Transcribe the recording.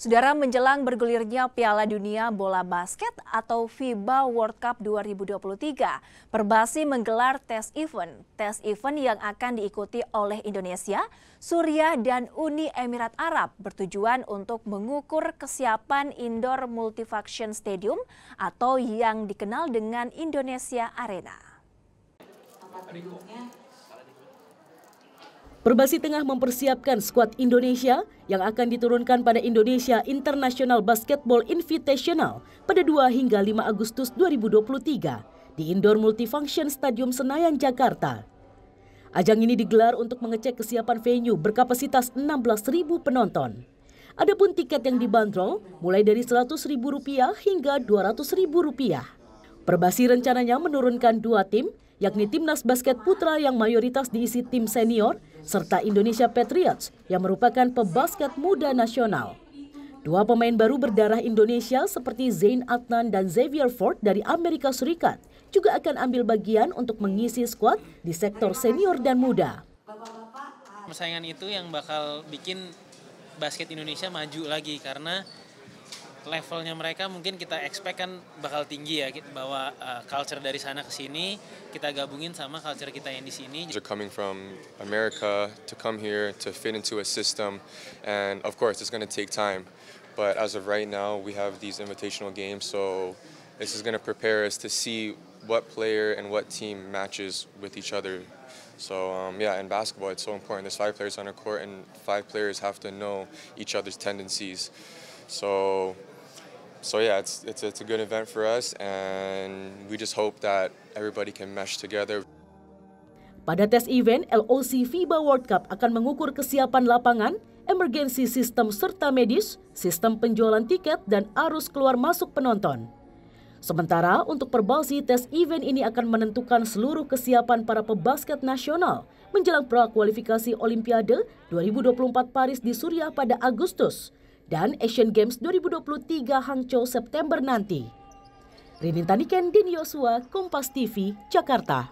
Saudara, menjelang bergulirnya Piala Dunia Bola Basket atau FIBA World Cup 2023, Perbasi menggelar tes event. Tes event yang akan diikuti oleh Indonesia, Suriah, dan Uni Emirat Arab bertujuan untuk mengukur kesiapan indoor multifunction stadium atau yang dikenal dengan Indonesia Arena. Perbasi tengah mempersiapkan skuad Indonesia yang akan diturunkan pada Indonesia International Basketball Invitational pada 2 hingga 5 Agustus 2023 di Indoor Multifunction Stadium Senayan, Jakarta. Ajang ini digelar untuk mengecek kesiapan venue berkapasitas 16.000 penonton. Adapun tiket yang dibanderol mulai dari Rp100.000 hingga Rp200.000. Perbasi rencananya menurunkan 2 tim, yakni Timnas Basket Putra yang mayoritas diisi tim senior, serta Indonesia Patriots yang merupakan pebasket muda nasional. 2 pemain baru berdarah Indonesia seperti Zain Adnan dan Xavier Ford dari Amerika Serikat juga akan ambil bagian untuk mengisi skuad di sektor senior dan muda. Persaingan itu yang bakal bikin basket Indonesia maju lagi karena levelnya mereka mungkin kita expect kan bakal tinggi ya, bahwa culture dari sana ke sini kita gabungin sama culture kita yang di sini. They're coming from America to come here to fit into a system, and of course it's going to take time. But as of right now, we have these invitational games, so this is going to prepare us to see what player and what team matches with each other. So yeah, in basketball it's so important. There's 5 players on a court, and 5 players have to know each other's tendencies. So yeah, it's a good event for us, and we just hope that everybody can mesh together. Pada tes event, LOC FIBA World Cup akan mengukur kesiapan lapangan, emergency system serta medis, sistem penjualan tiket, dan arus keluar masuk penonton. Sementara untuk Perbasi, tes event ini akan menentukan seluruh kesiapan para pebasket nasional menjelang prakualifikasi Olimpiade 2024 Paris di Suriah pada Agustus dan Asian Games 2023 Hangzhou September nanti. Rinintaniken, Deni Yosua, Kompas TV, Jakarta.